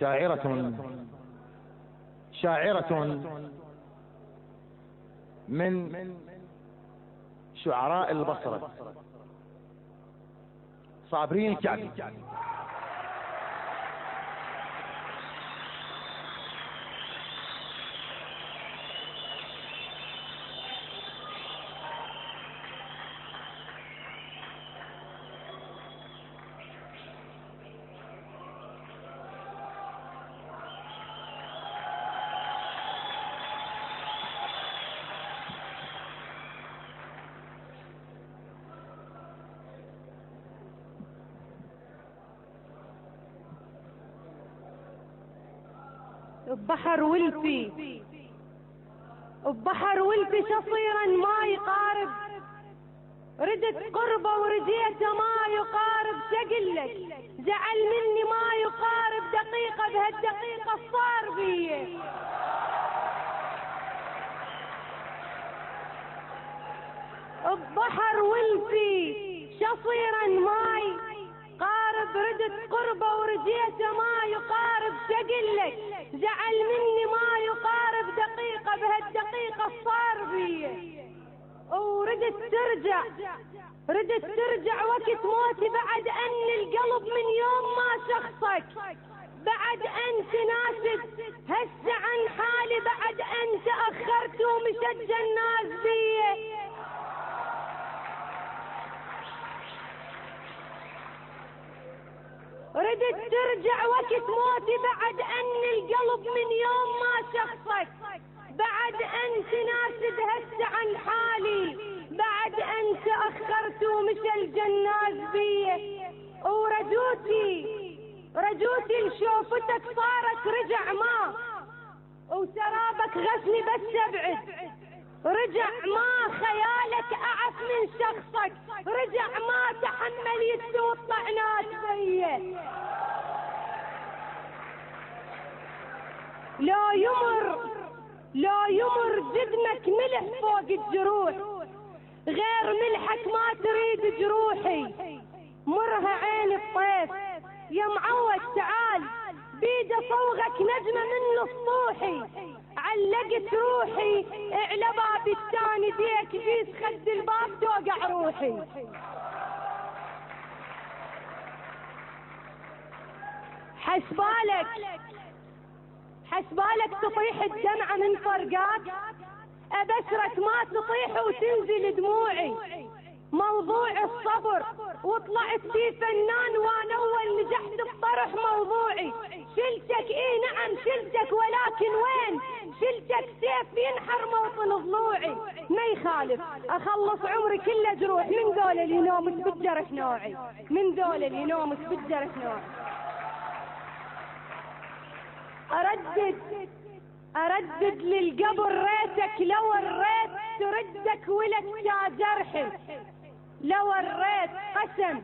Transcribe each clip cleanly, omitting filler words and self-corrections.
شاعرة من شعراء البصرة، صابرين الكعبي. ببحر ولفي شصيرا ما يقارب، ردت قربه ورجيته ما يقارب، شقلك جعل مني ما يقارب دقيقة، بهالدقيقة صار بيه. ببحر ولفي شصيرا ما يقارب، ردت قربه ورجيته ما يقارب، شقلك جعل مني ما يقارب دقيقة، بهالدقيقة صار بيه. وردت ترجع وقت موتي، بعد ان القلب من يوم ما شخصك، بعد ان تناسد هسه عن حالي، بعد ان تأخرت ومشت الناس بيه. ردت ترجع وقت موتي، بعد ان القلب من يوم ما شخصك، بعد ان تناسد هسه عن حالي، بعد ان تأخرت ومشى الجناز بيه. ورجوتي لشوفتك صارت رجع ما، وسرابك غسني بس ابعد، رجع ما خيالك اعف من شخصك، رجع ما تحمل يستوي الطعنات فيه. لو يمر جدمك ملح فوق الجروح، غير ملحك ما تريد جروحي، مرها عين الطيف يا معود تعال، بيده صوغك نجمة من سطوحي، علقت روحي اعلى باب الثاني، ديك بيس خد الباب توقع روحي. حسبالك تطيح الدمعة من فرقاك، ابشرك ما تطيح وتنزل دموعي، موضوع الصبر وطلعت فيه فنان، وانا اول نجحت بطرح موضوعي. شلتك نعم شلتك، ولكن وين شلتك؟ سيف ينحر موطن ضلوعي. ما يخالف اخلص عمري كله جروح، من ذول اللي نومت بالجرح نوعي، من ذول اللي نومت بالجرح نوعي. اردد للقبر ريتك، لو الريت تردك ولك يا جرحي، لو الريت قسم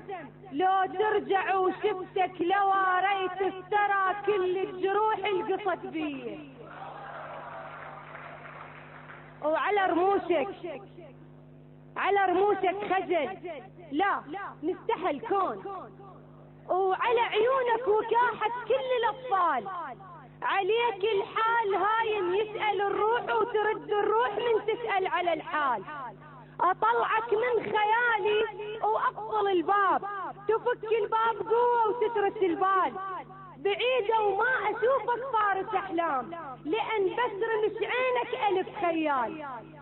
لو ترجع وشفتك، لو ريت استرى كل الجروح القصت بيه. وعلى رموشك خجل، لا مستحى الكون، وعلى عيونك وكاحة كل الاطفال، عليك الحال هاين يسأل الروح وترد الروح من تسأل على الحال. اطلعك من خيالي واقفل الباب، تفك الباب قوة وتترس البال، بعيدة وما اشوفك فارس احلام، لان بس رمش عينك الف خيال.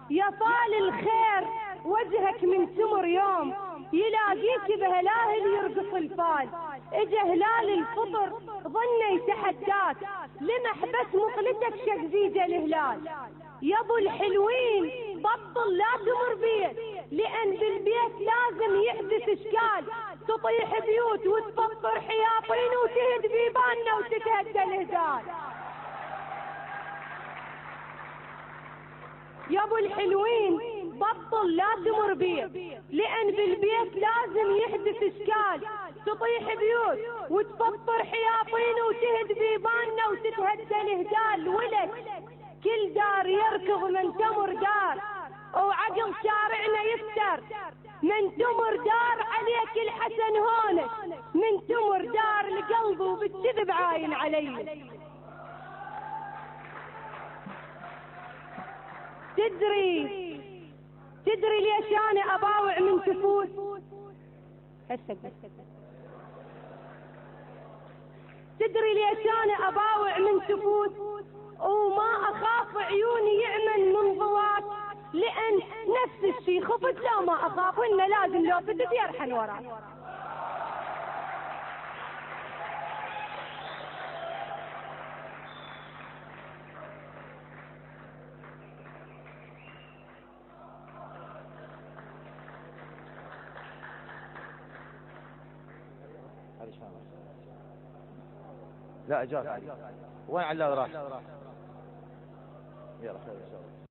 يا فال الخير وجهك من سمر يوم، يلاقيك بهلاهل يرقص الفال، اجا هلال الفطر ظنه يتحداك، لمح بس مقلتك شقزيج الهلال. يا ابو الحلوين بطل لا تمر بيت، لان بالبيت لازم يحدث اشكال، تطيح بيوت وتفطر حياطين وتهد بيباننا وتتهدى الهدال. يا ابو الحلوين بطل لا تمر بيت، لان بالبيت لازم يحدث اشكال، تطيح بيوت وتفطر حياطين وتهد بيباننا وتتهدى الهدال. ولك كل دار يركض من تمر دار، وعقل شارعنا يفتر، من تمر دار عليك الحسن هونك، من تمر دار لقلبه كذب عاين علي. تدري ليش انا اباوع من تفوت؟ تدري ليش انا اباوع من تفوت وما اخاف عيوني يعمل من ضواك؟ لان نفس الشي خفت لا ما اخاف، انه لازم لو فتت يرحن وراي. لا جات علي. وين علاوي راح؟ يلا خير ان شاء الله.